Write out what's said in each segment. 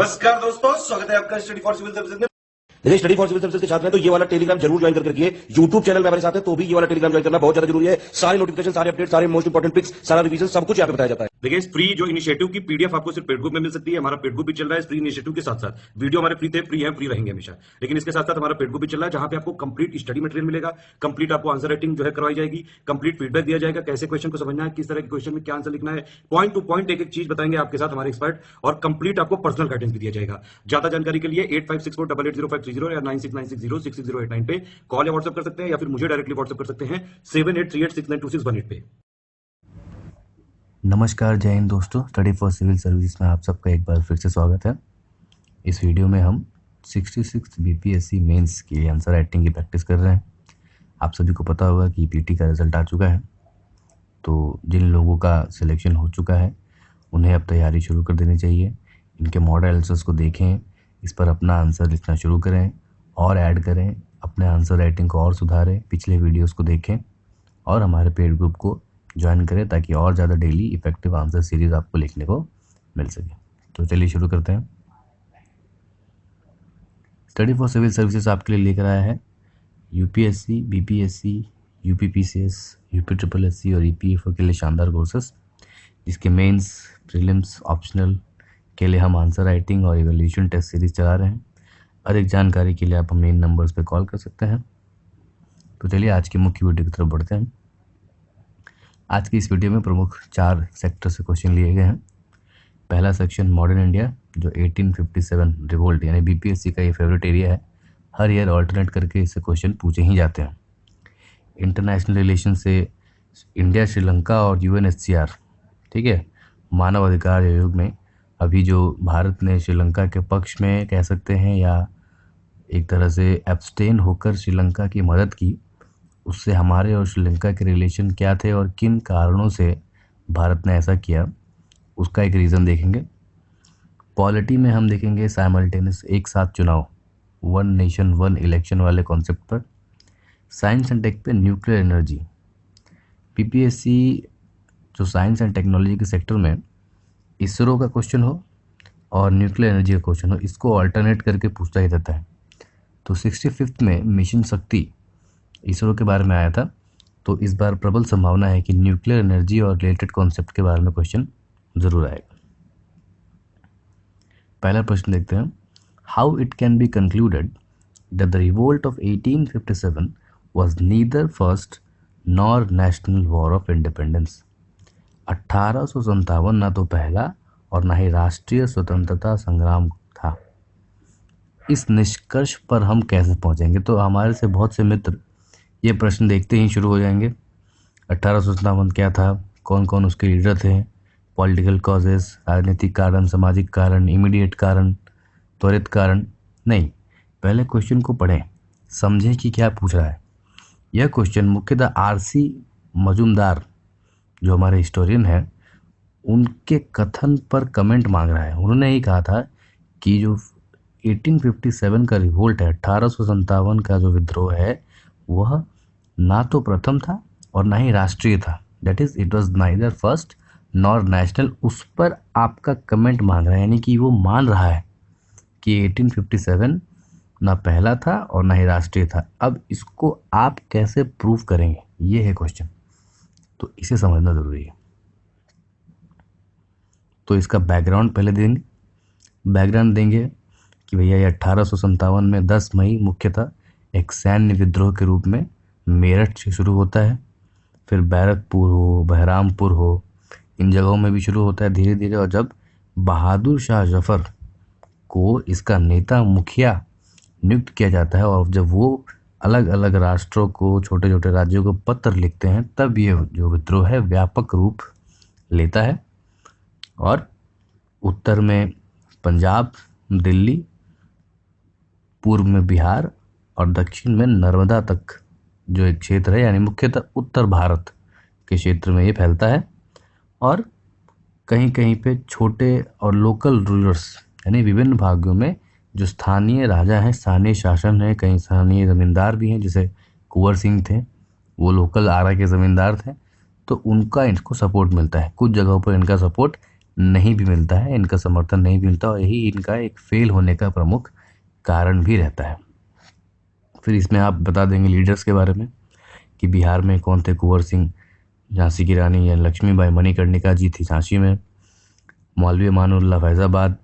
नमस्कार दोस्तों, स्वागत है आपका स्टडी फॉर सिविल सर्विसेज में। यदि स्टडी फॉर सिविल सर्विसेज के छात्र हैं तो ये वाला टेलीग्राम जरूर ज्वाइन करके रखिए। यूट्यूब चैनल में हमारे साथ है तो भी ये वाला टेलीग्राम ज्वाइन करना बहुत ज्यादा जरूरी है। सारे नोटिफिकेशन, सारे अपडेट, सारे मोस्ट इंपोर्टेंट पिक्स, सारा रिवीजन सब कुछ यहाँ पे बताया जाता है। देखिए, इस फ्री जो इनिशिएटिव की पीडीएफ आपको सिर्फ पेड ग्रुप में मिल सकती है। हमारा पेड ग्रुप भी चल रहा है इस फ्री इनिशिएटिव के साथ साथ। वीडियो हमारे फ्री थे, फ्री है, फ्री रहेंगे हमेशा। लेकिन इसके साथ साथ हमारा पेड ग्रुप भी चल रहा है जहां पे आपको कंप्लीट स्टडी मटेरियल मिलेगा, कंप्लीट आपको आंसर राइटिंग जो है करवाई जाएगी, कंप्लीट फीडबैक दिया जाएगा, कैसे क्वेश्चन को समझना है, किस तरह के क्वेश्चन में क्या आंसर लिखना है, पॉइंट टू पॉइंट एक एक चीज बताएंगे आपके साथ हमारे एक्सपर्ट, और कंप्लीट आपको पर्सनल गाइडेंस भी दिया जाएगा। ज्यादा जानकारी के लिए 8564880530 या 9696066089 पे कॉल या व्हाट्सएप कर सकते हैं, या फिर मुझे डायरेक्टली व्हाट्सएप कर सकते हैं 7838692618 पे। नमस्कार, जय हिंद दोस्तों। स्टडी फॉर सिविल सर्विस में आप सबका एक बार फिर से स्वागत है। इस वीडियो में हम 66 बीपीएससी मेंस की आंसर राइटिंग की प्रैक्टिस कर रहे हैं। आप सभी को पता होगा कि पीटी का रिज़ल्ट आ चुका है, तो जिन लोगों का सिलेक्शन हो चुका है उन्हें अब तैयारी शुरू कर देनी चाहिए। इनके मॉडल आंसर्स को देखें, इस पर अपना आंसर लिखना शुरू करें और ऐड करें, अपने आंसर राइटिंग को और सुधारें, पिछले वीडियोज़ को देखें और हमारे पेड ग्रुप को ज्वाइन करें ताकि और ज़्यादा डेली इफेक्टिव आंसर सीरीज़ आपको लिखने को मिल सके। तो चलिए शुरू करते हैं। स्टडी फॉर सिविल सर्विसेज आपके लिए लेकर आया है UPSC, BPSC, UPPCS, UP triple SC और ईपीएफओ के लिए शानदार कोर्सेस, जिसके मेंस, प्रीलिम्स, ऑप्शनल के लिए हम आंसर राइटिंग और इवैल्यूएशन टेस्ट सीरीज चला रहे हैं। अधिक जानकारी के लिए आप हम मेन नंबर्स पर कॉल कर सकते हैं। तो चलिए आज की मुख्य वीडियो की तरफ बढ़ते हैं। आज की इस वीडियो में प्रमुख 4 सेक्टर से क्वेश्चन लिए गए हैं। पहला सेक्शन मॉडर्न इंडिया, जो 1857 रिवोल्ट यानी बीपीएससी का ये फेवरेट एरिया है। हर ईयर ऑल्टरनेट करके इससे क्वेश्चन पूछे ही जाते हैं। इंटरनेशनल रिलेशन से इंडिया, श्रीलंका और यूएनएचसीआर, ठीक है, मानव अधिकार आयोग में अभी जो भारत ने श्रीलंका के पक्ष में कह सकते हैं या एक तरह से एब्सटेन होकर श्रीलंका की मदद की, उससे हमारे और श्रीलंका के रिलेशन क्या थे और किन कारणों से भारत ने ऐसा किया, उसका एक रीज़न देखेंगे। पॉलिटी में हम देखेंगे साइमल्टेनियस, एक साथ चुनाव, वन नेशन वन इलेक्शन वाले कॉन्सेप्ट पर। साइंस एंड टेक पे न्यूक्लियर एनर्जी। बीपीएससी जो साइंस एंड टेक्नोलॉजी के सेक्टर में इसरो का क्वेश्चन हो और न्यूक्लियर एनर्जी का क्वेश्चन हो, इसको अल्टरनेट करके पूछता ही रहता है। तो 65 में मिशन शक्ति इसरो के बारे में आया था, तो इस बार प्रबल संभावना है कि न्यूक्लियर एनर्जी और रिलेटेड कॉन्सेप्ट के बारे में क्वेश्चन जरूर आएगा। पहला प्रश्न देखते हैं। How it can be concluded that the revolt of 1857 was neither first nor national war of independence. 1857 ना तो पहला और ना ही राष्ट्रीय स्वतंत्रता संग्राम था। इस निष्कर्ष पर हम कैसे पहुंचेंगे? तो हमारे से बहुत से मित्र ये प्रश्न देखते ही शुरू हो जाएंगे। 1857 क्या था, कौन कौन उसके लीडर थे, पॉलिटिकल कॉजेस, राजनीतिक कारण, सामाजिक कारण, इमीडिएट कारण, त्वरित कारण। नहीं, पहले क्वेश्चन को पढ़ें, समझें कि क्या पूछ रहा है। यह क्वेश्चन मुख्यतः आरसी मजूमदार जो हमारे हिस्टोरियन हैं उनके कथन पर कमेंट मांग रहा है। उन्होंने ही कहा था कि जो 1857 का रिवोल्ट है, 1857 का जो विद्रोह है, वह ना तो प्रथम था और ना ही राष्ट्रीय था। That is it was neither first nor national. उस पर आपका कमेंट मांग रहा है, यानी कि वो मान रहा है कि 1857 ना पहला था और ना ही राष्ट्रीय था। अब इसको आप कैसे प्रूव करेंगे, ये है क्वेश्चन। तो इसे समझना जरूरी है। तो इसका बैकग्राउंड पहले देंगे। बैकग्राउंड देंगे कि भैया ये 1857 में 10 मई मुख्यतः एक सैन्य विद्रोह के रूप में मेरठ से शुरू होता है, फिर बैरकपुर हो, बहरामपुर हो, इन जगहों में भी शुरू होता है धीरे धीरे। और जब बहादुर शाह जफर को इसका नेता, मुखिया नियुक्त किया जाता है और जब वो अलग अलग राष्ट्रों को, छोटे छोटे राज्यों को पत्र लिखते हैं, तब ये जो विद्रोह है व्यापक रूप लेता है। और उत्तर में पंजाब, दिल्ली, पूर्व में बिहार और दक्षिण में नर्मदा तक जो एक क्षेत्र है, यानी मुख्यतः उत्तर भारत के क्षेत्र में ये फैलता है। और कहीं कहीं पे छोटे और लोकल रूलर्स, यानी विभिन्न भागों में जो स्थानीय राजा हैं, स्थानीय शासन है, कहीं स्थानीय ज़मींदार भी हैं, जैसे कुंवर सिंह थे, वो लोकल आरा के ज़मींदार थे, तो उनका इनको सपोर्ट मिलता है। कुछ जगहों पर इनका सपोर्ट नहीं भी मिलता है, इनका समर्थन नहीं भी मिलता और यही इनका एक फेल होने का प्रमुख कारण भी रहता है। फिर इसमें आप बता देंगे लीडर्स के बारे में कि बिहार में कौन थे। कुंवर सिंह, झांसी की रानी या लक्ष्मीबाई मणिकर्णिका जी थी झांसी में, मौलवी अमानुल्लाह फैज़ाबाद,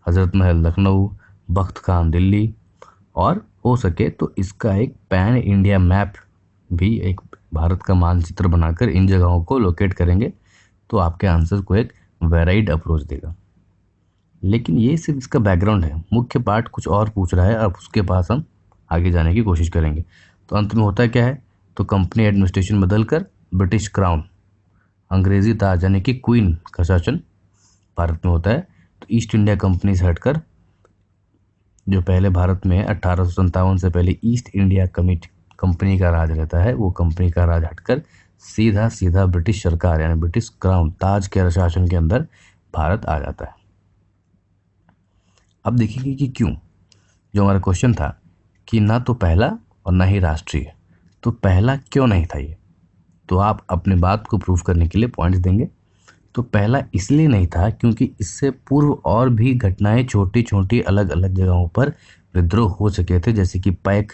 हज़रत महल लखनऊ, बख्त खान दिल्ली, और हो सके तो इसका एक पैन इंडिया मैप भी, एक भारत का मानचित्र बनाकर इन जगहों को लोकेट करेंगे तो आपके आंसर को एक वेराइड अप्रोच देगा। लेकिन ये सिर्फ इसका बैकग्राउंड है, मुख्य पार्ट कुछ और पूछ रहा है, अब उसके पास हम आगे जाने की कोशिश करेंगे। तो अंत में होता क्या है, तो कंपनी एडमिनिस्ट्रेशन बदलकर ब्रिटिश क्राउन, अंग्रेजी ताज यानी कि क्वीन का शासन भारत में होता है। तो ईस्ट इंडिया कंपनी से हटकर, जो पहले भारत में 1857 से पहले ईस्ट इंडिया कंपनी का राज रहता है, वो कंपनी का राज हटकर सीधा सीधा ब्रिटिश सरकार यानी ब्रिटिश क्राउन, ताज के शासन के अंदर भारत आ जाता है। अब देखेंगे कि क्यों। जो हमारा क्वेश्चन था कि ना तो पहला और ना ही राष्ट्रीय, तो पहला क्यों नहीं था ये, तो आप अपने बात को प्रूव करने के लिए पॉइंट्स देंगे। तो पहला इसलिए नहीं था क्योंकि इससे पूर्व और भी घटनाएं छोटी छोटी अलग अलग जगहों पर विद्रोह हो सके थे, जैसे कि पैक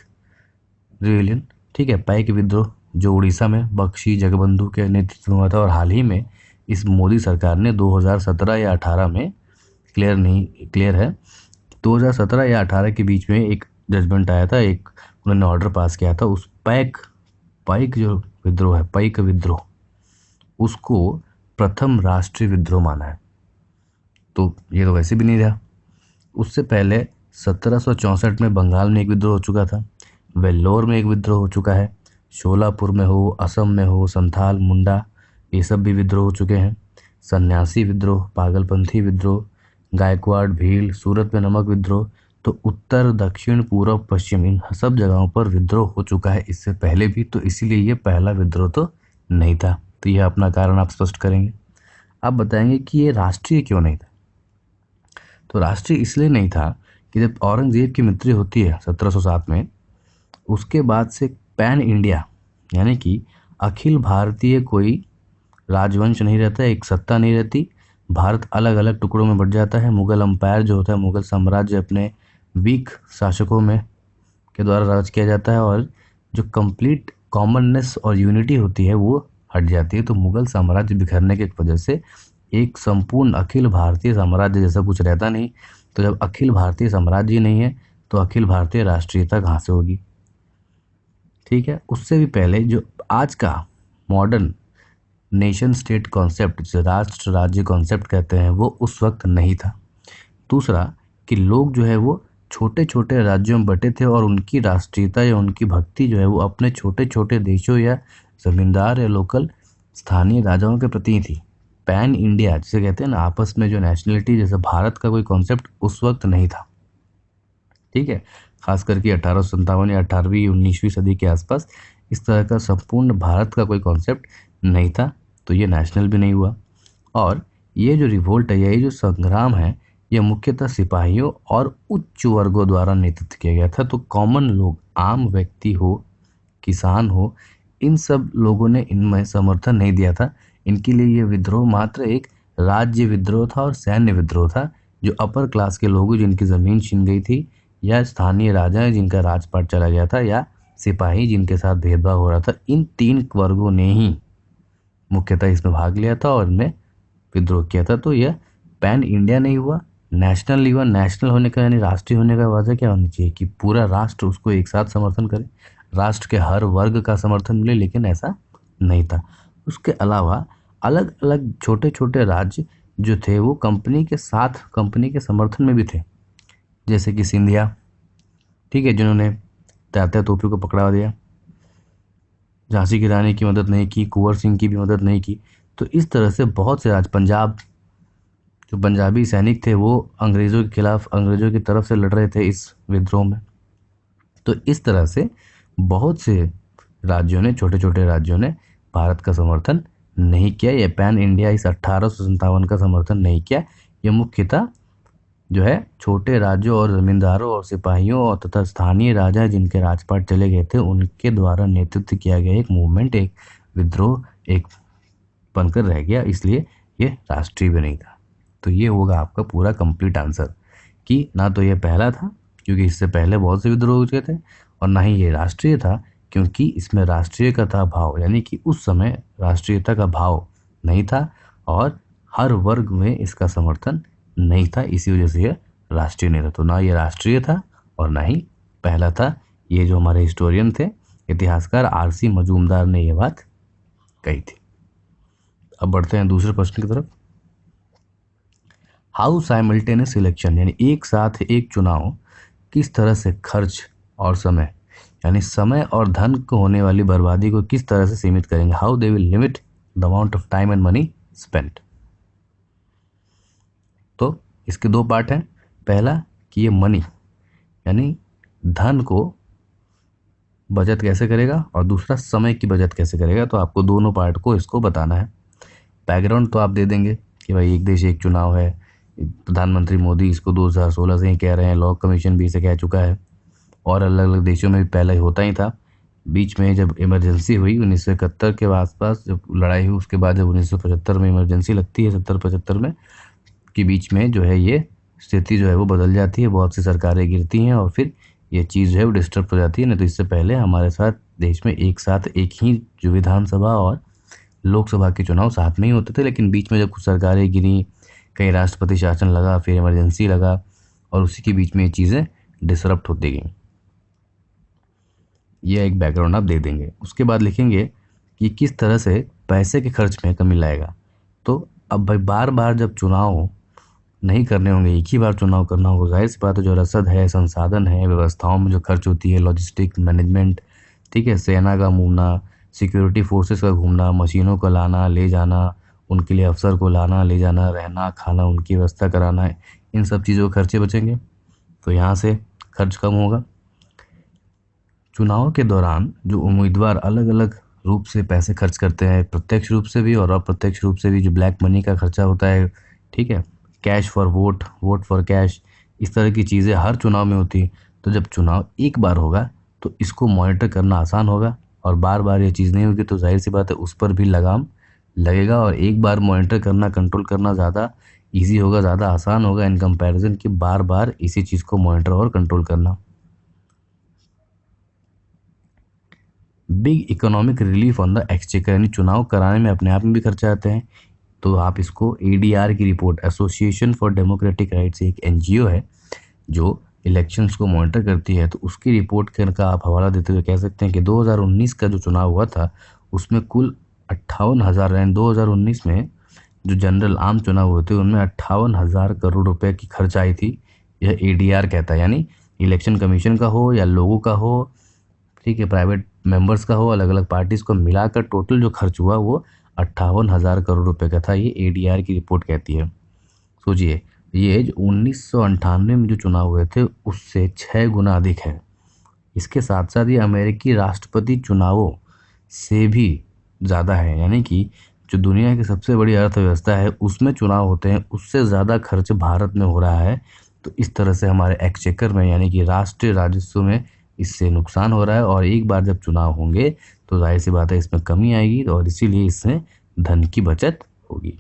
रिवेलियन, ठीक है, पैक विद्रोह जो उड़ीसा में बख्शी जगबंधु के नेतृत्व में हुआ था, और हाल ही में इस मोदी सरकार ने 2017 या 18 में, क्लियर है 2017 या 18 के बीच में एक जजमेंट आया था, एक उन्होंने ऑर्डर पास किया था, उस पैक जो विद्रोह है, पैक विद्रोह, उसको प्रथम राष्ट्रीय विद्रोह माना है। तो ये तो वैसे भी नहीं रहा। उससे पहले 1764 में बंगाल में एक विद्रोह हो चुका था, वेल्लोर में एक विद्रोह हो चुका है, शोलापुर में हो, असम में हो, संथाल, मुंडा, ये सब भी विद्रोह हो चुके हैं। सन्यासी विद्रोह, पागलपंथी विद्रोह, गायकवाड़, भील, सूरत में नमक विद्रोह, तो उत्तर, दक्षिण, पूर्व, पश्चिम, इन सब जगहों पर विद्रोह हो चुका है इससे पहले भी, तो इसीलिए ये पहला विद्रोह तो नहीं था। तो यह अपना कारण आप स्पष्ट करेंगे। आप बताएंगे कि ये राष्ट्रीय क्यों नहीं था। तो राष्ट्रीय इसलिए नहीं था कि जब औरंगजेब की मृत्यु होती है 1707 में, उसके बाद से पैन इंडिया यानी कि अखिल भारतीय कोई राजवंश नहीं रहता, एक सत्ता नहीं रहती, भारत अलग अलग टुकड़ों में बट जाता है। मुगल अम्पायर जो होता है, मुगल साम्राज्य अपने वीक शासकों में के द्वारा राज किया जाता है, और जो कंप्लीट कॉमननेस और यूनिटी होती है वो हट जाती है। तो मुगल साम्राज्य बिखरने की वजह से एक संपूर्ण अखिल भारतीय साम्राज्य जैसा कुछ रहता नहीं। तो जब अखिल भारतीय साम्राज्य नहीं है तो अखिल भारतीय राष्ट्रीयता कहाँ से होगी, ठीक है। उससे भी पहले जो आज का मॉडर्न नेशन स्टेट कॉन्सेप्ट, जिसे राष्ट्र राज्य कॉन्सेप्ट कहते हैं, वो उस वक्त नहीं था। दूसरा कि लोग जो है वो छोटे छोटे राज्यों में बटे थे और उनकी राष्ट्रीयता या उनकी भक्ति जो है वो अपने छोटे छोटे देशों या जमींदार या लोकल स्थानीय राजाओं के प्रति थी। पैन इंडिया जिसे कहते हैं ना, आपस में जो नेशनलिटी जैसे भारत का कोई कॉन्सेप्ट उस वक्त नहीं था, ठीक है। खास करके 1857 या 18वीं 19वीं सदी के आसपास इस तरह का संपूर्ण भारत का कोई कॉन्सेप्ट नहीं था, तो ये नेशनल भी नहीं हुआ। और ये जो रिवोल्ट है, ये जो संग्राम है, ये मुख्यतः सिपाहियों और उच्च वर्गों द्वारा नेतृत्व किया गया था। तो कॉमन लोग, आम व्यक्ति हो, किसान हो, इन सब लोगों ने इनमें समर्थन नहीं दिया था। इनके लिए ये विद्रोह मात्र एक राज्य विद्रोह था और सैन्य विद्रोह था। जो अपर क्लास के लोग जिनकी ज़मीन छीन गई थी, या स्थानीय राजा जिनका राजपाट चला गया था, या सिपाही जिनके साथ भेदभाव हो रहा था, इन तीन वर्गों ने ही मुख्यतः इसमें भाग लिया था और इनमें विद्रोह किया था। तो यह पैन इंडिया नहीं हुआ, नेशनल नहीं हुआ। नेशनल होने का यानी राष्ट्रीय होने का वजह क्या होनी चाहिए कि पूरा राष्ट्र उसको एक साथ समर्थन करे, राष्ट्र के हर वर्ग का समर्थन मिले, लेकिन ऐसा नहीं था। उसके अलावा अलग अलग छोटे छोटे राज्य जो थे वो कंपनी के साथ, कंपनी के समर्थन में भी थे, जैसे कि सिंधिया, ठीक है, जिन्होंने तात्या तोपे को पकड़ा दिया, झांसी की रानी की मदद नहीं की, कुंवर सिंह की भी मदद नहीं की। तो इस तरह से बहुत से पंजाब, जो पंजाबी सैनिक थे वो अंग्रेज़ों के खिलाफ, अंग्रेज़ों की तरफ से लड़ रहे थे इस विद्रोह में। तो इस तरह से बहुत से राज्यों ने, छोटे छोटे राज्यों ने भारत का समर्थन नहीं किया। ये पैन इंडिया इस 1857 का समर्थन नहीं किया। ये मुख्यतः जो है छोटे राज्यों और जमींदारों और सिपाहियों और तथा स्थानीय राजा जिनके राजपाट चले गए थे उनके द्वारा नेतृत्व किया गया एक मूवमेंट, एक विद्रोह एक बनकर रह गया, इसलिए ये राष्ट्रीय भी नहीं था। तो ये होगा आपका पूरा कंप्लीट आंसर कि ना तो ये पहला था क्योंकि इससे पहले बहुत से विद्रोह हुए थे, और ना ही ये राष्ट्रीय था क्योंकि इसमें राष्ट्रीय का था भाव, यानी कि उस समय राष्ट्रीयता का भाव नहीं था और हर वर्ग में इसका समर्थन नहीं था, इसी वजह से ये राष्ट्रीय नहीं था। तो ना ये राष्ट्रीय था और ना ही पहला था। ये जो हमारे हिस्टोरियन थे, इतिहासकार आरसी मजूमदार ने ये बात कही थी। अब बढ़ते हैं दूसरे प्रश्न की तरफ। हाउ साइमल्टेनियस इलेक्शन, यानी एक साथ एक चुनाव किस तरह से खर्च और समय, यानी समय और धन को होने वाली बर्बादी को किस तरह से सीमित करेंगे। How they will limit the amount of time and money spent. तो इसके दो पार्ट हैं। पहला कि ये मनी यानी धन को बचत कैसे करेगा, और दूसरा समय की बचत कैसे करेगा। तो आपको दोनों पार्ट को इसको बताना है। बैकग्राउंड तो आप दे देंगे कि भाई एक देश एक चुनाव है, प्रधानमंत्री मोदी इसको 2016 से ही कह रहे हैं, लॉ कमीशन भी इसे कह चुका है, और अलग अलग देशों में भी पहले होता ही था। बीच में जब इमरजेंसी हुई 1971 के आसपास, जब लड़ाई हुई, उसके बाद जब 1975 में इमरजेंसी लगती है, 70-75 में के बीच में जो है ये स्थिति जो है वो बदल जाती है, बहुत सी सरकारें गिरती हैं और फिर ये चीज़ जो है वो डिस्टर्ब हो जाती है। नहीं तो इससे पहले हमारे साथ देश में एक साथ एक ही जो विधानसभा और लोकसभा के चुनाव साथ में ही होते थे, लेकिन बीच में जब कुछ सरकारें गिरी, कहीं राष्ट्रपति शासन लगा, फिर इमरजेंसी लगा, और उसी के बीच में ये चीज़ें डिसरप्ट होती गई। ये एक बैकग्राउंड आप दे देंगे। उसके बाद लिखेंगे कि किस तरह से पैसे के खर्च में कमी लाएगा। तो अब भाई बार बार जब चुनाव नहीं करने होंगे, एक ही बार चुनाव करना होगा, जाहिर सी बात है जो रसद है, संसाधन है, व्यवस्थाओं में जो खर्च होती है, लॉजिस्टिक मैनेजमेंट, ठीक है, सेना का घूमना, सिक्योरिटी फोर्सेस का घूमना, मशीनों को लाना ले जाना, उनके लिए अफसर को लाना ले जाना, रहना खाना उनकी व्यवस्था कराना है, इन सब चीज़ों के खर्चे बचेंगे। तो यहाँ से खर्च कम होगा। चुनाव के दौरान जो उम्मीदवार अलग अलग रूप से पैसे खर्च करते हैं, प्रत्यक्ष रूप से भी और अप्रत्यक्ष रूप से भी, जो ब्लैक मनी का खर्चा होता है, ठीक है, cash for vote, vote for cash, इस तरह की चीज़ें हर चुनाव में होती। तो जब चुनाव एक बार होगा तो इसको मॉनिटर करना आसान होगा, और बार बार ये चीज़ नहीं होगी तो जाहिर सी बात है उस पर भी लगाम लगेगा, और एक बार मॉनिटर करना, कंट्रोल करना ज़्यादा ईजी होगा, ज़्यादा आसान होगा इन कंपैरिजन कि बार बार इसी चीज़ को मॉनिटर और कंट्रोल करना। Big economic relief on the exchequer, यानी चुनाव कराने में अपने आप में भी खर्चा आते हैं। तो आप इसको एडीआर की report, association for democratic rights, एक एनजीओ है जो इलेक्शंस को मॉनिटर करती है, तो उसकी रिपोर्ट का आप हवाला देते हुए कह सकते हैं कि 2019 का जो चुनाव हुआ था उसमें कुल 58,000, यानी 2019 में जो जनरल आम चुनाव हुए थे उनमें 58,000 करोड़ रुपए की खर्च आई थी। यह एडीआर कहता है, यानी इलेक्शन कमीशन का हो या लोगों का हो, ठीक है, प्राइवेट मेंबर्स का हो, अलग अलग पार्टीज को मिलाकर टोटल जो खर्च हुआ वो 58,000 करोड़ रुपए का था। ये एडीआर की रिपोर्ट कहती है। सोचिए, ये जो 1998 में जो चुनाव हुए थे उससे 6 गुना अधिक है। इसके साथ साथ ये अमेरिकी राष्ट्रपति चुनावों से भी ज़्यादा है, यानी कि जो दुनिया की सबसे बड़ी अर्थव्यवस्था है उसमें चुनाव होते हैं, उससे ज़्यादा खर्च भारत में हो रहा है। तो इस तरह से हमारे एक्सचेकर में, यानी कि राष्ट्रीय राजस्व में इससे नुकसान हो रहा है, और एक बार जब चुनाव होंगे तो जाहिर सी बात है इसमें कमी आएगी, और इसीलिए इससे धन की बचत होगी।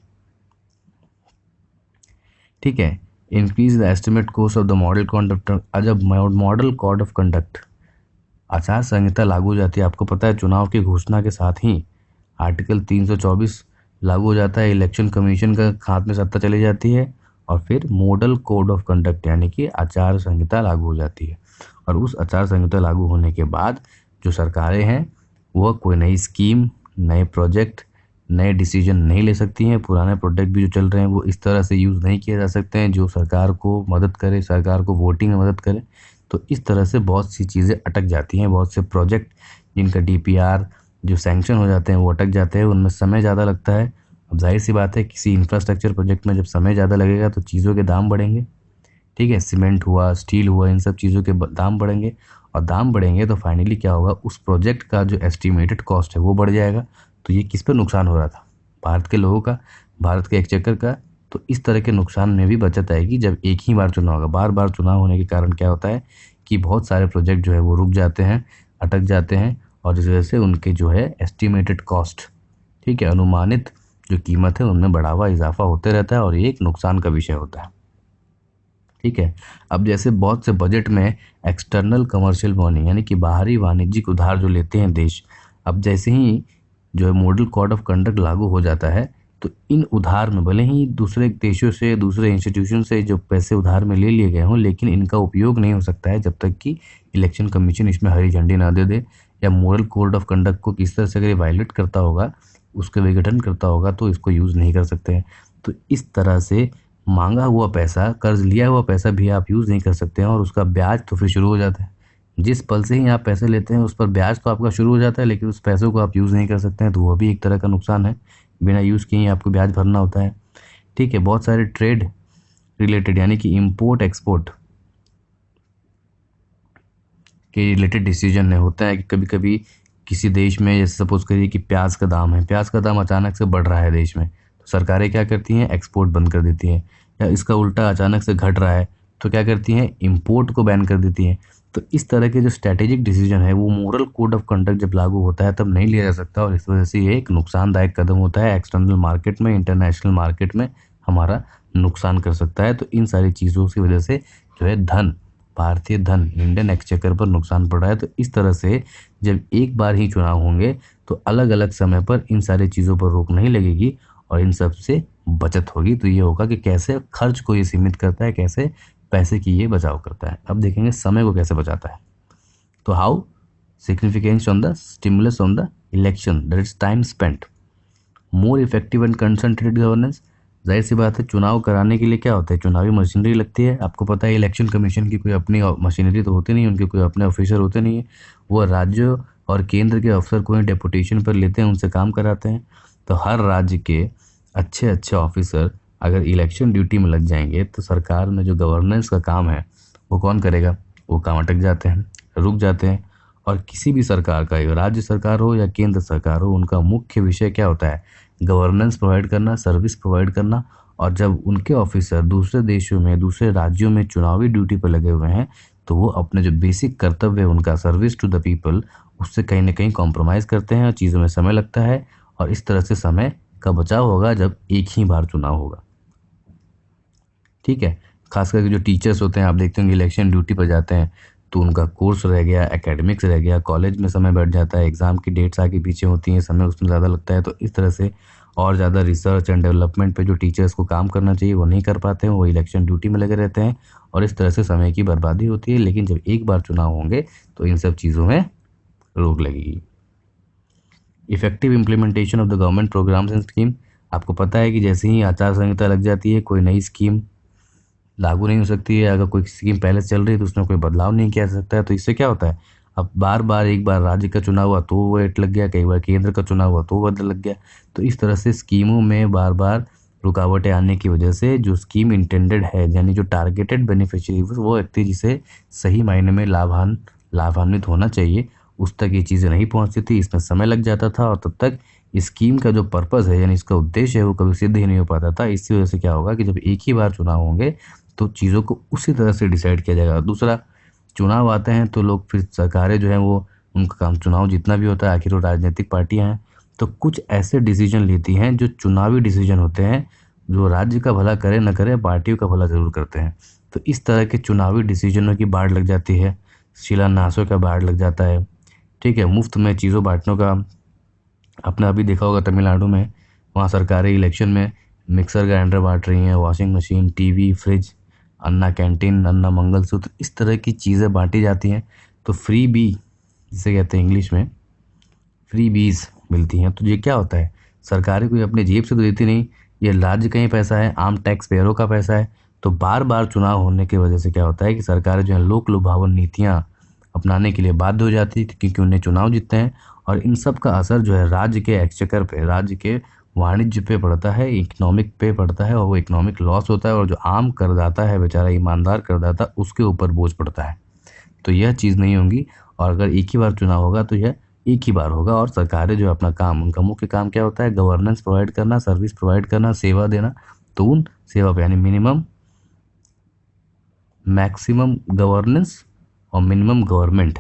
ठीक है, increase the estimate cost of the model conduct. जब मॉडल कोड ऑफ कंडक्ट आचार संहिता लागू हो जाती है, आपको पता है चुनाव की घोषणा के साथ ही आर्टिकल 324 लागू हो जाता है, इलेक्शन कमीशन का हाथ में सत्ता चली जाती है, और फिर मॉडल कोड ऑफ कंडक्ट यानी कि आचार संहिता लागू हो जाती है। और उस आचार संहिता लागू होने के बाद जो सरकारें हैं वह कोई नई स्कीम, नए प्रोजेक्ट, नए डिसीजन नहीं ले सकती हैं। पुराने प्रोजेक्ट भी जो चल रहे हैं वो इस तरह से यूज़ नहीं किए जा सकते हैं जो सरकार को मदद करे, सरकार को वोटिंग में मदद करे। तो इस तरह से बहुत सी चीज़ें अटक जाती हैं, बहुत से प्रोजेक्ट जिनका डीपीआर जो सैंक्शन हो जाते हैं वो अटक जाते हैं, उनमें समय ज़्यादा लगता है। अब जाहिर सी बात है किसी इंफ्रास्ट्रक्चर प्रोजेक्ट में जब समय ज़्यादा लगेगा तो चीज़ों के दाम बढ़ेंगे, ठीक है, सीमेंट हुआ, स्टील हुआ, इन सब चीज़ों के दाम बढ़ेंगे, और दाम बढ़ेंगे तो फाइनली क्या होगा, उस प्रोजेक्ट का जो एस्टिमेटेड कॉस्ट है वो बढ़ जाएगा। तो ये किस पर नुकसान हो रहा था, भारत के लोगों का, भारत के एक्सचेकर का। तो इस तरह के नुकसान में भी बचत आएगी जब एक ही बार चुनाव होगा। बार बार चुनाव होने के कारण क्या होता है कि बहुत सारे प्रोजेक्ट जो है वो रुक जाते हैं, अटक जाते हैं, और इस वजह से उनके जो है एस्टिमेटेड कॉस्ट, ठीक है, अनुमानित जो कीमत है उनमें बढ़ावा इजाफा होते रहता है और ये एक नुकसान का विषय होता है। ठीक है। अब जैसे बहुत से बजट में एक्सटर्नल कमर्शियल बॉन्डिंग यानी कि बाहरी वाणिज्यिक उधार जो लेते हैं देश, अब जैसे ही जो है मॉडल कोड ऑफ कंडक्ट लागू हो जाता है तो इन उधार में भले ही दूसरे देशों से दूसरे इंस्टीट्यूशन से जो पैसे उधार में ले लिए गए हों, लेकिन इनका उपयोग नहीं हो सकता है जब तक कि इलेक्शन कमीशन इसमें हरी झंडी ना दे दे, या मॉडल कोड ऑफ कंडक्ट को किस तरह से अगर वायलेट करता होगा, उसका विघटन करता होगा, तो इसको यूज़ नहीं कर सकते हैं। तो इस तरह से मांगा हुआ पैसा, कर्ज लिया हुआ पैसा भी आप यूज़ नहीं कर सकते हैं और उसका ब्याज तो फिर शुरू हो जाता है। जिस पल से ही आप पैसे लेते हैं उस पर ब्याज तो आपका शुरू हो जाता है, लेकिन उस पैसों को आप यूज़ नहीं कर सकते हैं, तो वह भी एक तरह का नुकसान है। बिना यूज़ किए ही आपको ब्याज भरना होता है। ठीक है। बहुत सारे ट्रेड रिलेटेड यानी कि इम्पोर्ट एक्सपोर्ट के रिलेटेड डिसीजन है। होता है कि कभी कभी किसी देश में, जैसे सपोज करिए कि प्याज का दाम है, प्याज का दाम अचानक से बढ़ रहा है देश में, तो सरकारें क्या करती हैं, एक्सपोर्ट बंद कर देती हैं। या इसका उल्टा अचानक से घट रहा है तो क्या करती हैं, इंपोर्ट को बैन कर देती हैं। तो इस तरह के जो स्ट्रैटेजिक डिसीजन है वो मोरल कोड ऑफ कंडक्ट जब लागू होता है तब नहीं लिया जा सकता, और इस वजह से ये एक नुकसानदायक कदम होता है। एक्सटर्नल मार्केट में, इंटरनेशनल मार्केट में हमारा नुकसान कर सकता है। तो इन सारी चीज़ों की वजह से जो है भारतीय धन, इंडियन एक्सचेकर पर नुकसान पड़ रहा है। तो इस तरह से जब एक बार ही चुनाव होंगे तो अलग अलग समय पर इन सारी चीज़ों पर रोक नहीं लगेगी और इन सब से बचत होगी। तो ये होगा कि कैसे खर्च को ये सीमित करता है, कैसे पैसे की ये बचाव करता है। अब देखेंगे समय को कैसे बचाता है। तो how significance on the stimulus on the election, that is time spent, more effective and concentrated governance. जाहिर सी बात है, चुनाव कराने के लिए क्या होता है, चुनावी मशीनरी लगती है। आपको पता है इलेक्शन कमीशन की कोई अपनी मशीनरी तो होती नहीं है, उनके कोई अपने ऑफिसर होते नहीं है। वो राज्य और केंद्र के अफसर को ही डेपुटेशन पर लेते हैं, उनसे काम कराते हैं। तो हर राज्य के अच्छे अच्छे ऑफिसर अगर इलेक्शन ड्यूटी में लग जाएंगे तो सरकार में जो गवर्नेंस का काम है वो कौन करेगा, वो काम अटक जाते हैं, रुक जाते हैं। और किसी भी सरकार का, राज्य सरकार हो या केंद्र सरकार हो, उनका मुख्य विषय क्या होता है, गवर्नेंस प्रोवाइड करना, सर्विस प्रोवाइड करना। और जब उनके ऑफिसर दूसरे देशों में, दूसरे राज्यों में चुनावी ड्यूटी पर लगे हुए हैं तो वो अपने जो बेसिक कर्तव्य है उनका, सर्विस टू द पीपल, उससे कहीं ना कहीं कॉम्प्रोमाइज़ करते हैं और चीज़ों में समय लगता है। और इस तरह से समय का बचाव होगा जब एक ही बार चुनाव होगा। ठीक है। खास करके जो टीचर्स होते हैं, आप देखते होंगे इलेक्शन ड्यूटी पर जाते हैं तो उनका कोर्स रह गया, एकेडमिक्स रह गया, कॉलेज में समय बैठ जाता है, एग्ज़ाम की डेट्स आगे पीछे होती हैं, समय उसमें ज़्यादा लगता है। तो इस तरह से और ज़्यादा रिसर्च एंड डेवलपमेंट पे जो टीचर्स को काम करना चाहिए वो नहीं कर पाते हैं, वो इलेक्शन ड्यूटी में लगे रहते हैं और इस तरह से समय की बर्बादी होती है। लेकिन जब एक बार चुनाव होंगे तो इन सब चीज़ों में रोक लगेगी। Effective implementation of the government programs and scheme. आपको पता है कि जैसे ही आचार संहिता लग जाती है कोई नई स्कीम लागू नहीं हो सकती है। अगर कोई स्कीम पहले से चल रही है तो उसमें कोई बदलाव नहीं किया जा सकता है। तो इससे क्या होता है, अब बार बार, एक बार राज्य का चुनाव हुआ तो वो वेट लग गया, कई बार केंद्र का चुनाव हुआ तो बदल लग गया। तो इस तरह से स्कीमों में बार बार रुकावटें आने की वजह से जो स्कीम इंटेंडेड है, यानी जो टारगेटेड बेनिफिशियरी, वो व्यक्ति जिसे सही मायने में लाभान्वित होना चाहिए, उस तक ये चीज़ें नहीं पहुंचती थी, इसमें समय लग जाता था और तब तक स्कीम का जो पर्पज़ है, यानी इसका उद्देश्य है, वो कभी सिद्ध ही नहीं हो पाता था। इसी वजह से क्या होगा कि जब एक ही बार चुनाव होंगे तो चीज़ों को उसी तरह से डिसाइड किया जाएगा। दूसरा, चुनाव आते हैं तो लोग, फिर सरकारें जो हैं वो, उनका काम, चुनाव जितना भी होता है आखिर वो राजनीतिक पार्टियां हैं, तो कुछ ऐसे डिसीजन लेती हैं जो चुनावी डिसीजन होते हैं, जो राज्य का भला करे न करे पार्टियों का भला ज़रूर करते हैं। तो इस तरह के चुनावी डिसीजनों की बाढ़ लग जाती है, शिलान्यासों का बाढ़ लग जाता है। ठीक है। मुफ्त में चीज़ों बांटने का आपने अभी देखा होगा तमिलनाडु में, वहाँ सरकारें इलेक्शन में मिक्सर ग्राइंडर बांट रही हैं, वॉशिंग मशीन, टीवी, फ्रिज, अन्ना कैंटीन, अन्ना मंगलसूत्र, इस तरह की चीज़ें बांटी जाती हैं। तो फ्री बी जिसे कहते हैं इंग्लिश में, फ्री बीज मिलती हैं। तो ये क्या होता है, सरकारें कोई अपनी जेब से तो देती नहीं, ये राज्य का ही पैसा है, आम टैक्स पेयरों का पैसा है। तो बार बार चुनाव होने की वजह से क्या होता है कि सरकारें जो है लोक लुभावन नीतियाँ अपनाने के लिए बाध्य हो जाती है, क्योंकि उन्हें चुनाव जीतते हैं। और इन सब का असर जो है राज्य के एक्सचेकर पे, राज्य के वाणिज्य पे पड़ता है, इकोनॉमिक पे पड़ता है, और वो इकोनॉमिक लॉस होता है। और जो आम करदाता है, बेचारा ईमानदार करदाता, उसके ऊपर बोझ पड़ता है। तो यह चीज़ नहीं होगी। और अगर एक ही बार चुनाव होगा तो यह एक ही बार होगा। और सरकारें जो अपना काम, उनका मुख्य काम क्या होता है, गवर्नेंस प्रोवाइड करना, सर्विस प्रोवाइड करना, सेवा देना। तो उन सेवा पे, यानी मिनिमम, मैक्सिमम गवर्नेंस और मिनिमम गवर्नमेंट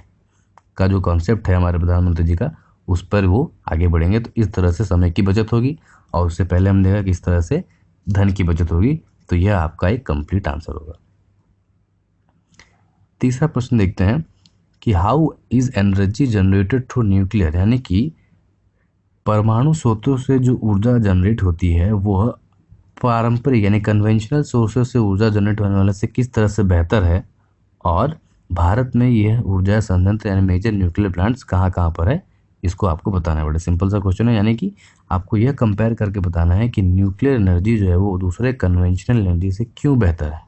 का जो कॉन्सेप्ट है हमारे प्रधानमंत्री जी का, उस पर वो आगे बढ़ेंगे। तो इस तरह से समय की बचत होगी और उससे पहले हम देखा किस तरह से धन की बचत होगी। तो यह आपका एक कंप्लीट आंसर होगा। तीसरा प्रश्न देखते हैं कि how is energy generated through nuclear, यानी कि परमाणु स्रोतों से जो ऊर्जा जनरेट होती है वह पारंपरिक यानी कन्वेंशनल सोर्सेस से ऊर्जा जनरेट होने वाले से किस तरह से बेहतर है, और भारत में यह ऊर्जा संयंत्र यानी मेजर न्यूक्लियर प्लांट्स कहाँ कहाँ पर है, इसको आपको बताना है। बड़ा सिंपल सा क्वेश्चन है, यानी कि आपको यह कंपेयर करके बताना है कि न्यूक्लियर एनर्जी जो है वो दूसरे कन्वेंशनल एनर्जी से क्यों बेहतर है।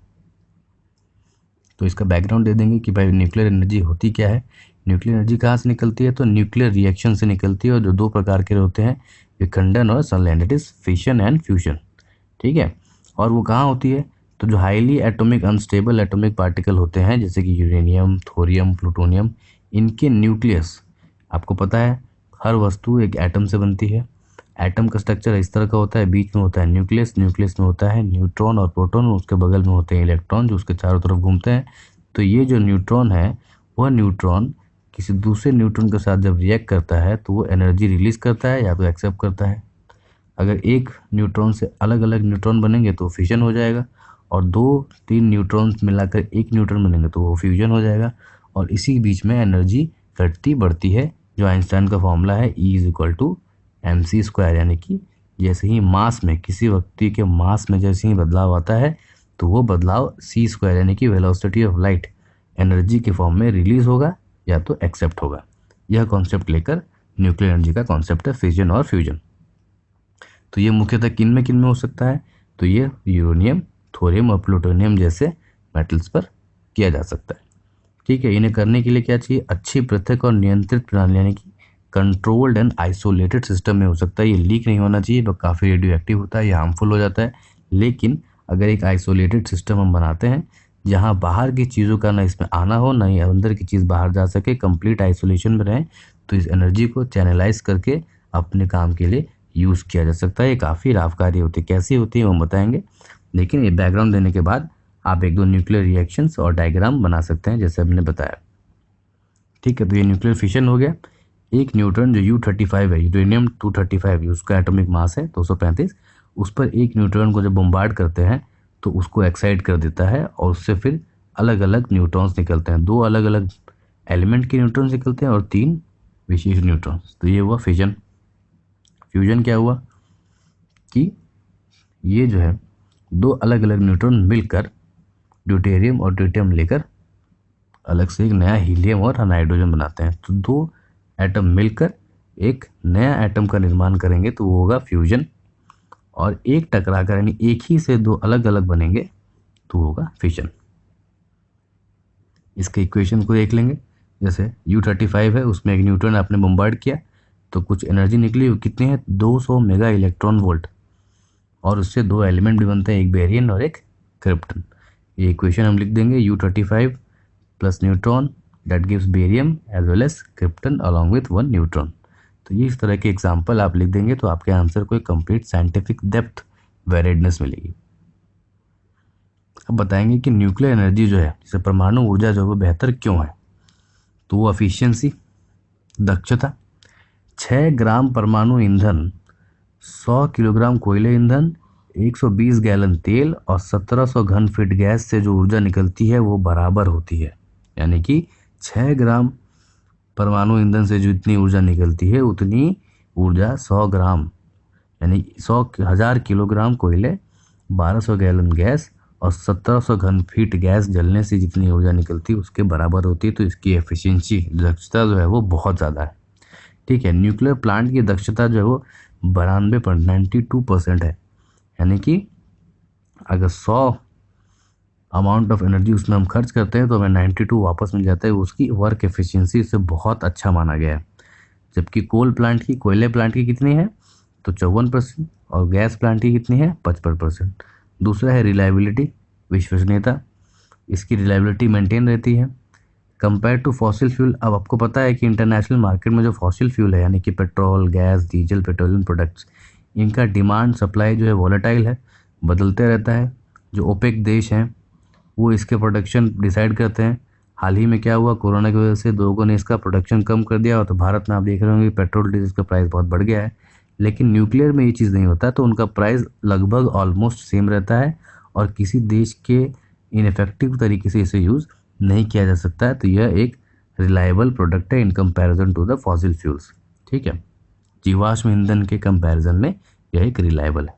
तो इसका बैकग्राउंड दे देंगे कि भाई न्यूक्लियर एनर्जी होती क्या है। न्यूक्लियर एनर्जी कहाँ से निकलती है, तो न्यूक्लियर रिएक्शन से निकलती है, और जो दो प्रकार के होते हैं विखंडन और संलयन, it is fission and fusion. ठीक है, और वो कहाँ होती है, तो जो highly atomic unstable atomic particle होते हैं जैसे कि यूरेनियम, थोरियम, प्लूटोनियम, इनके न्यूक्लियस, आपको पता है हर वस्तु एक एटम से बनती है। एटम का स्ट्रक्चर इस तरह का होता है, बीच में होता है न्यूक्लियस, न्यूक्लियस में होता है न्यूट्रॉन और प्रोटॉन, उसके बगल में होते हैं इलेक्ट्रॉन जो उसके चारों तरफ घूमते हैं। तो ये जो न्यूट्रॉन है वह न्यूट्रॉन किसी दूसरे न्यूट्रॉन के साथ जब रिएक्ट करता है तो वो एनर्जी रिलीज करता है या तो एक्सेप्ट करता है। अगर एक न्यूट्रॉन से अलग अलग न्यूट्रॉन बनेंगे तो फिशन हो जाएगा, और 2-3 न्यूट्रॉन्स मिलाकर एक न्यूट्रॉन बनेंगे तो वो फ्यूजन हो जाएगा, और इसी बीच में एनर्जी घटती बढ़ती है। जो आइंस्टाइन का फॉर्मूला है E=mc², यानी कि जैसे ही मास में किसी व्यक्ति के मास में जैसे ही बदलाव आता है तो वो बदलाव c² यानी कि वेलोसिटी ऑफ लाइट एनर्जी के फॉर्म में रिलीज होगा या तो एक्सेप्ट होगा। यह कॉन्सेप्ट लेकर न्यूक्लियर एनर्जी का कॉन्सेप्ट है फिजन और फ्यूजन। तो ये मुख्यतः किन में हो सकता है, तो ये यूरेनियम, थोरियम और प्लूटोनियम जैसे मेटल्स पर किया जा सकता है। ठीक है, इन्हें करने के लिए क्या चाहिए, अच्छी पृथक और नियंत्रित प्रणाली यानी कि कंट्रोल्ड एंड आइसोलेटेड सिस्टम में हो सकता है। ये लीक नहीं होना चाहिए, वह काफ़ी रेडियो एक्टिव होता है, ये हार्मफुल हो जाता है। लेकिन अगर एक आइसोलेटेड सिस्टम हम बनाते हैं जहाँ बाहर की चीज़ों का ना इसमें आना हो ना ही अंदर की चीज़ बाहर जा सके, कंप्लीट आइसोलेशन में रहें, तो इस एनर्जी को चैनलाइज करके अपने काम के लिए यूज़ किया जा सकता है। ये काफ़ी लाभकारी होती है। कैसी होती है वो बताएंगे, लेकिन ये बैकग्राउंड देने के बाद आप एक दो न्यूक्लियर रिएक्शंस और डायग्राम बना सकते हैं जैसे हमने बताया। ठीक है, तो ये न्यूक्लियर फिशन हो गया। एक न्यूट्रॉन जो U-35 है, यूरेनियम 235, उसका एटॉमिक मास है 235, उस पर एक न्यूट्रॉन को जब बम्बार्ड करते हैं तो उसको एक्साइट कर देता है और उससे फिर अलग अलग न्यूट्रॉन्स निकलते हैं। 2 अलग अलग एलिमेंट के न्यूट्रॉन्स निकलते हैं और 3 विशेष न्यूट्रॉन्स। तो ये हुआ फिजन। फ्यूजन क्या हुआ कि ये जो है 2 अलग अलग न्यूट्रॉन मिलकर ड्यूटेरियम और ड्यूटेरियम लेकर अलग से एक नया हीलियम और नाइट्रोजन बनाते हैं। तो 2 एटम मिलकर एक नया एटम का निर्माण करेंगे तो वो होगा फ्यूजन, और एक टकराकर यानी एक ही से 2 अलग अलग बनेंगे तो होगा फिशन। इसके इक्वेशन को देख लेंगे। जैसे U-35 है, उसमें एक न्यूट्रॉन आपने बम्बार्ड किया तो कुछ एनर्जी निकली, वो कितनी है 200 मेगा इलेक्ट्रॉन वोल्ट, और उससे 2 एलिमेंट भी बनते हैं, एक बेरियम और एक क्रिप्टन। ये इक्वेशन हम लिख देंगे U-35 plus neutron that gives barium as well as krypton along with 1 neutron. तो ये इस तरह के एग्जाम्पल आप लिख देंगे तो आपके आंसर को एक कंप्लीट साइंटिफिक डेप्थ वेरिडनेस मिलेगी। अब बताएंगे कि न्यूक्लियर एनर्जी जो है जैसे परमाणु ऊर्जा जो है वो बेहतर क्यों है। तो वो एफिशिएंसी, दक्षता, 6 ग्राम परमाणु ईंधन, 100 किलोग्राम कोयले ईंधन, 120 गैलन तेल और 1700 घन फीट गैस से जो ऊर्जा निकलती है वो बराबर होती है। यानी कि 6 ग्राम परमाणु ईंधन से जो इतनी ऊर्जा निकलती है उतनी ऊर्जा 100 ग्राम यानी 100,000 किलोग्राम कोयले, 1200 गैलन गैस और 1700 घन फीट गैस जलने से जितनी ऊर्जा निकलती है उसके बराबर होती है। तो इसकी एफिशिएंसी, दक्षता जो है वो बहुत ज़्यादा है। ठीक है, न्यूक्लियर प्लांट की दक्षता जो है वो 92% है। यानी कि अगर 100 अमाउंट ऑफ एनर्जी उसमें हम खर्च करते हैं तो हमें 92 वापस मिल जाता है। उसकी वर्क एफिशिएंसी से बहुत अच्छा माना गया है। जबकि कोयले प्लांट की कितनी है तो 54% और गैस प्लांट की कितनी है 55%। दूसरा है रिलायबिलिटी, विश्वसनीयता, इसकी रिलायबिलिटी मेंटेन रहती है कंपेयर टू फॉसिल फ्यूल। अब आपको पता है कि इंटरनेशनल मार्केट में जो फॉसिल फ्यूल है यानी कि petrol, gas, diesel, petroleum products, इनका डिमांड सप्लाई जो है वॉलेटाइल है, बदलते रहता है। जो ओपेक देश हैं वो इसके प्रोडक्शन डिसाइड करते हैं। हाल ही में क्या हुआ, कोरोना की वजह से लोगों ने इसका प्रोडक्शन कम कर दिया, और तो भारत में आप देख रहे होंगे पेट्रोल डीजल का प्राइस बहुत बढ़ गया है। लेकिन न्यूक्लियर में ये चीज़ नहीं होता, तो उनका प्राइस लगभग ऑलमोस्ट सेम रहता है और किसी देश के इनफेक्टिव तरीके से इसे यूज़ नहीं किया जा सकता है। तो यह एक रिलायबल प्रोडक्ट है in comparison to the fossil fuels. ठीक है, जीवाश्म ईंधन के कंपैरिजन में यह एक रिलायबल है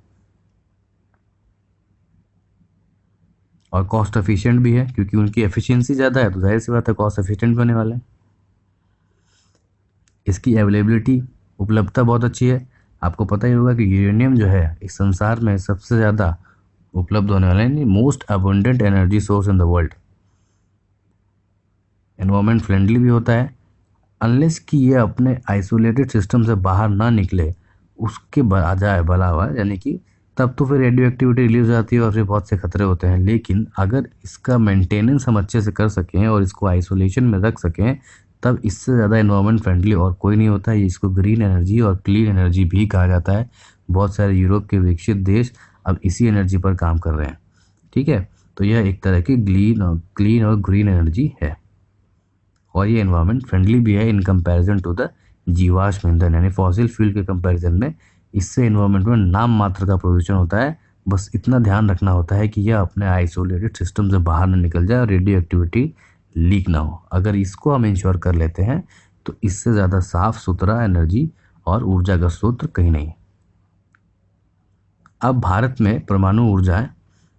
और कॉस्ट एफिशिएंट भी है, क्योंकि उनकी एफिशिएंसी ज़्यादा है तो जाहिर सी बात है कॉस्ट एफिशिएंट भी होने वाला है। इसकी अवेलेबिलिटी, उपलब्धता बहुत अच्छी है। आपको पता ही होगा कि यूरेनियम जो है इस संसार में सबसे ज़्यादा उपलब्ध होने वाला है, most abundant energy source in the world. Environment friendly भी होता है, अनलेस कि ये अपने आइसोलेटेड सिस्टम से बाहर ना निकले उसके आ जाए भला हुआ, यानी कि तब तो फिर रेडियो एक्टिविटी रिलीज हो जाती है और फिर बहुत से खतरे होते हैं। लेकिन अगर इसका मेंटेनेंस हम अच्छे से कर सकें और इसको आइसोलेशन में रख सकें, तब इससे ज़्यादा एनवायरमेंट फ्रेंडली और कोई नहीं होता है। इसको ग्रीन एनर्जी और क्लीन एनर्जी भी कहा जाता है। बहुत सारे यूरोप के विकसित देश अब इसी एनर्जी पर काम कर रहे हैं। ठीक है, तो यह एक तरह की क्लीन और ग्रीन एनर्जी है और ये एनवायरमेंट फ्रेंडली भी है इन कंपैरिजन टू द जीवाश्म ईंधन, यानी फॉसिल फ्यूल के कंपैरिजन में इससे एनवायरमेंट में नाम मात्र का प्रदूषण होता है। बस इतना ध्यान रखना होता है कि यह अपने आइसोलेटेड सिस्टम से बाहर न निकल जाए और रेडियो एक्टिविटी लीक ना हो। अगर इसको हम इंश्योर कर लेते हैं तो इससे ज़्यादा साफ सुथरा एनर्जी और ऊर्जा का स्रोत कहीं नहीं। अब भारत में परमाणु ऊर्जा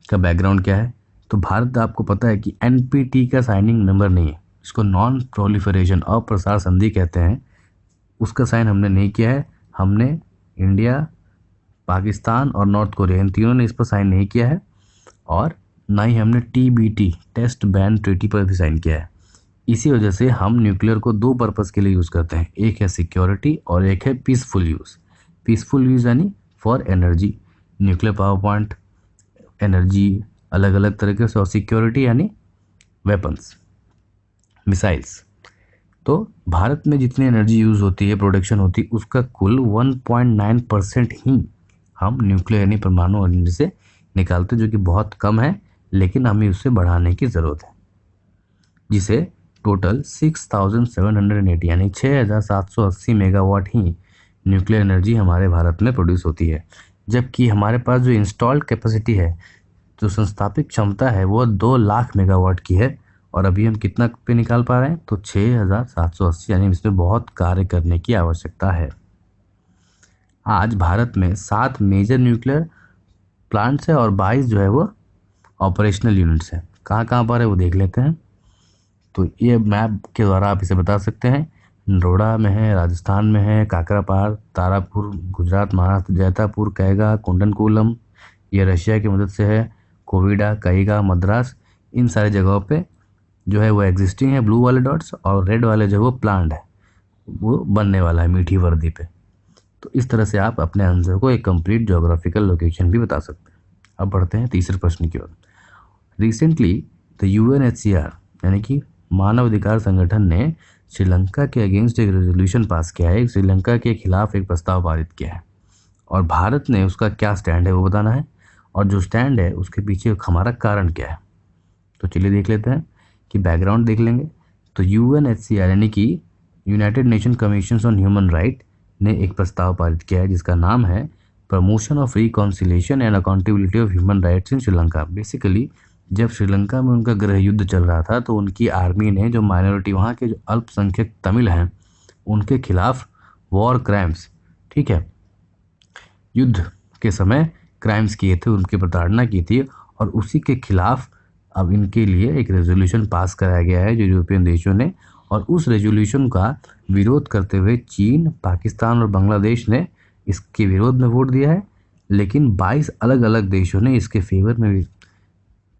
का बैकग्राउंड क्या है, तो भारत आपको पता है कि एनपीटी का साइनिंग मेंबर नहीं है, इसको नॉन प्रोलिफरेशन अप्रसार संधि कहते हैं। उसका साइन हमने नहीं किया है। हमने इंडिया, पाकिस्तान और नॉर्थ कोरिया इन तीनों ने इस पर साइन नहीं किया है और ना ही हमने टीबीटी टेस्ट बैन ट्रीटी पर भी साइन किया है। इसी वजह से हम न्यूक्लियर को दो पर्पज़ के लिए यूज़ करते हैं, एक है सिक्योरिटी और एक है पीसफुल यूज़। पीसफुल यूज़ यानी for energy, nuclear power plant energy अलग अलग तरीके से, और सिक्योरिटी यानी वेपन्स, मिसाइल्स। तो भारत में जितनी एनर्जी यूज़ होती है, प्रोडक्शन होती है, उसका कुल 1.9% ही हम न्यूक्लियर यानी परमाणु एनर्जी से निकालते हैं, जो कि बहुत कम है, लेकिन हमें उससे बढ़ाने की ज़रूरत है, जिसे टोटल 6780 यानी 6780 मेगावाट ही न्यूक्लियर एनर्जी हमारे भारत में प्रोड्यूस होती है। जबकि हमारे पास जो इंस्टॉल्ड कैपेसिटी है, जो संस्थापित क्षमता है, वो 2 लाख मेगावाट की है और अभी हम कितना पे निकाल पा रहे हैं, तो 6780, यानी इसमें बहुत कार्य करने की आवश्यकता है। आज भारत में 7 मेजर न्यूक्लियर प्लांट्स है और 22 जो है वो ऑपरेशनल यूनिट्स है। कहाँ कहाँ पर है वो देख लेते हैं। तो ये मैप के द्वारा आप इसे बता सकते हैं। नरोड़ा में है, राजस्थान में है, काकरापार, तारापुर गुजरात, महाराष्ट्र, जैतापुर, कैगा, कुंडनकुलम ये रशिया की मदद से है, कोविडा, कईगा, मद्रास, इन सारी जगहों पे जो है वो एग्जिस्टिंग है ब्लू वाले डॉट्स, और रेड वाले जो वो प्लांट है, वो बनने वाला है मीठी वर्दी पे। तो इस तरह से आप अपने आंसर को एक कंप्लीट ज्योग्राफिकल लोकेशन भी बता सकते हैं। अब बढ़ते हैं तीसरे प्रश्न की ओर। रिसेंटली द यूएनएचसीआर यानी कि मानव अधिकार संगठन ने श्रीलंका के अगेंस्ट एक रेजोल्यूशन पास किया है, श्रीलंका के खिलाफ एक प्रस्ताव पारित किया है और भारत ने उसका क्या स्टैंड है वो बताना है, और जो स्टैंड है उसके पीछे हमारा कारण क्या है। तो चलिए देख लेते हैं कि बैकग्राउंड देख लेंगे। तो यूएनएचसीआर यानी कि United nation commission on human right ने एक प्रस्ताव पारित किया है जिसका नाम है promotion of reconciliation and accountability of human rights in Sri Lanka. Basically जब श्रीलंका में उनका गृह युद्ध चल रहा था तो उनकी आर्मी ने जो माइनॉरिटी वहाँ के जो अल्पसंख्यक तमिल हैं उनके खिलाफ वॉर क्राइम्स, ठीक है, युद्ध के समय क्राइम्स किए थे, उनकी प्रताड़ना की थी, और उसी के खिलाफ अब इनके लिए एक रेजोल्यूशन पास कराया गया है जो यूरोपियन देशों ने, और उस रेजोल्यूशन का विरोध करते हुए चीन, पाकिस्तान और बांग्लादेश ने इसके विरोध में वोट दिया है, लेकिन 22 अलग अलग देशों ने इसके फेवर में भी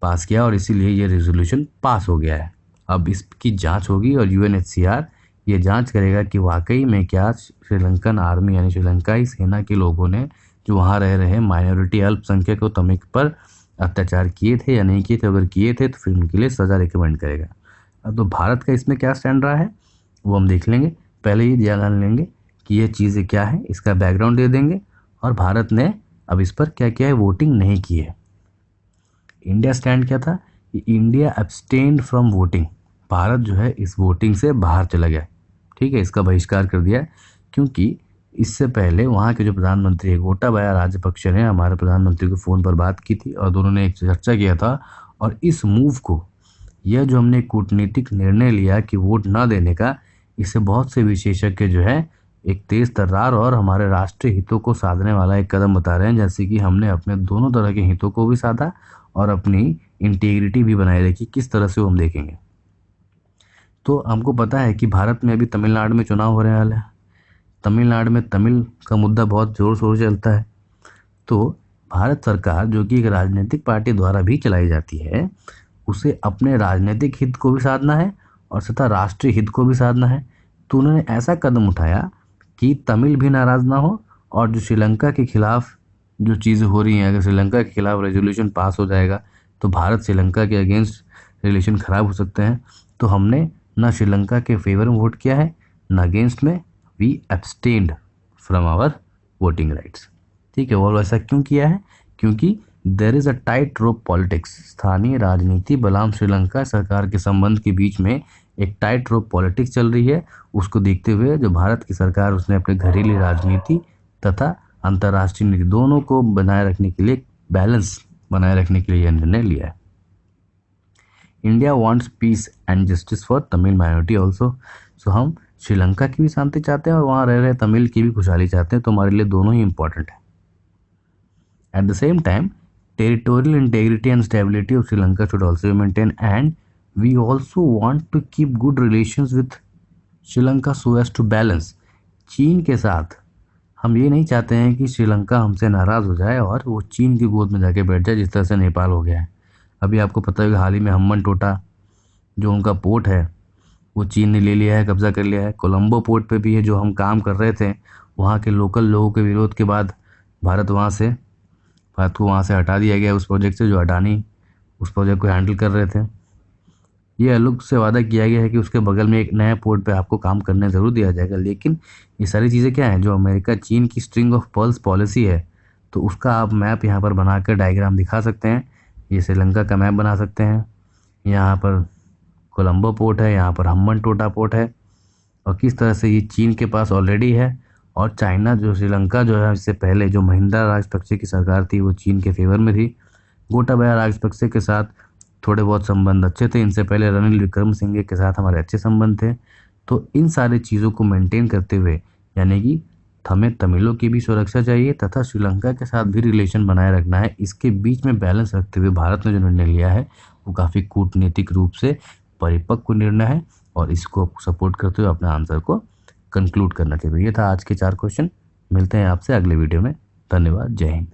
पास किया और इसीलिए ये रेजोल्यूशन पास हो गया है। अब इसकी जांच होगी और यूएनएचसीआर ये जांच करेगा कि वाकई में क्या श्रीलंकन आर्मी यानी श्रीलंकाई सेना के लोगों ने जो वहाँ रह रहे माइनॉरिटी अल्पसंख्यक और तमिल पर अत्याचार किए थे या नहीं किए थे। अगर किए थे तो फिर उनके लिए सज़ा रिकमेंड करेगा। अब तो भारत का इसमें क्या स्टैंड रहा है वो हम देख लेंगे। पहले ही जान लेंगे कि ये चीज़ें क्या है, इसका बैकग्राउंड दे देंगे और भारत ने अब इस पर क्या किया है, वोटिंग नहीं की है। इंडिया स्टैंड क्या था कि India abstained from voting, Bharat जो है इस वोटिंग से बाहर चला गया, ठीक है, इसका बहिष्कार कर दिया, क्योंकि इससे पहले वहाँ के जो प्रधानमंत्री है गोटाबाया राजपक्षे ने हमारे प्रधानमंत्री को फ़ोन पर बात की थी और दोनों ने एक चर्चा किया था। और इस मूव को, यह जो हमने कूटनीतिक निर्णय लिया कि वोट ना देने का, इससे बहुत से विशेषज्ञ जो है एक तेज तर्रार और हमारे राष्ट्रीय हितों को साधने वाला एक कदम बता रहे हैं, जैसे कि हमने अपने दोनों तरह के हितों को भी साधा और अपनी इंटीग्रिटी भी बनाए रखी। किस तरह से वो हम देखेंगे। तो हमको पता है कि भारत में अभी तमिलनाडु में चुनाव होने वाला है। तमिलनाडु में तमिल का मुद्दा बहुत ज़ोर शोर से चलता है। तो भारत सरकार, जो कि एक राजनीतिक पार्टी द्वारा भी चलाई जाती है, उसे अपने राजनीतिक हित को भी साधना है और तथा राष्ट्रीय हित को भी साधना है। तो उन्होंने ऐसा कदम उठाया कि तमिल भी नाराज़ ना हो और जो श्रीलंका के खिलाफ जो चीज़ें हो रही हैं, अगर श्रीलंका के खिलाफ रेजोल्यूशन पास हो जाएगा तो भारत श्रीलंका के अगेंस्ट रिलेशन ख़राब हो सकते हैं। तो हमने ना श्रीलंका के फेवर में वोट किया है ना अगेंस्ट में। We abstained from our voting rights, ठीक है। और ऐसा क्यों किया है? क्योंकि there is a tight rope politics. स्थानीय राजनीति बनाम श्रीलंका सरकार के संबंध के बीच में एक टाइट रोप पॉलिटिक्स चल रही है। उसको देखते हुए जो भारत की सरकार, उसने अपने घरेलू राजनीति तथा अंतर्राष्ट्रीय नीति दोनों को बनाए रखने के लिए, बैलेंस बनाए रखने के लिए यह निर्णय लिया है। India wants peace and justice for Tamil minority also. So हम श्रीलंका की भी शांति चाहते हैं और वहाँ रह रहे तमिल की भी खुशहाली चाहते हैं। तो हमारे लिए दोनों ही इंपॉर्टेंट है। At the same time, territorial integrity and stability of Sri Lanka should also be maintain and we also want to keep good relations with Sri Lanka so as to balance. चीन के साथ हम ये नहीं चाहते हैं कि श्रीलंका हमसे नाराज़ हो जाए और वो चीन की गोद में जाके बैठ जाए, जिस तरह से नेपाल हो गया है। अभी आपको पता है कि हाल ही में हम्बनटोटा जो उनका पोर्ट है वो चीन ने ले लिया है, कब्जा कर लिया है। कोलंबो पोर्ट पे भी है, जो हम काम कर रहे थे, वहाँ के लोकल लोगों के विरोध के बाद भारत को वहाँ से हटा दिया गया उस प्रोजेक्ट से, जो अडानी उस प्रोजेक्ट को हैंडल कर रहे थे। ये अलग से वादा किया गया है कि उसके बगल में एक नया पोर्ट पे आपको काम करने ज़रूर दिया जाएगा। लेकिन ये सारी चीज़ें क्या हैं, जो अमेरिका चीन की स्ट्रिंग ऑफ पर्ल्स पॉलिसी है, तो उसका आप मैप यहाँ पर बनाकर डायग्राम दिखा सकते हैं। ये श्रीलंका का मैप बना सकते हैं। यहाँ पर कोलंबो पोर्ट है, यहाँ पर हम्बनटोटा पोर्ट है और किस तरह से ये चीन के पास ऑलरेडी है। और चाइना जो श्रीलंका जो है, इससे पहले जो महिंद्रा राजपक्षे की सरकार थी वो चीन के फेवर में थी। गोटाबाया राजपक्षे के साथ थोड़े बहुत संबंध अच्छे थे। इनसे पहले रणनील विक्रमसिंघे के साथ हमारे अच्छे संबंध थे। तो इन सारी चीज़ों को मेंटेन करते हुए, यानी कि हमें तमिलों की भी सुरक्षा चाहिए तथा श्रीलंका के साथ भी रिलेशन बनाए रखना है। इसके बीच में बैलेंस रखते हुए भारत ने जो निर्णय लिया है वो काफ़ी कूटनीतिक रूप से परिपक्व निर्णय है और इसको सपोर्ट करते हुए अपने आंसर को कंक्लूड करना चाहिए। ये था आज के 4 क्वेश्चन। मिलते हैं आपसे अगले वीडियो में। धन्यवाद। जय हिंद।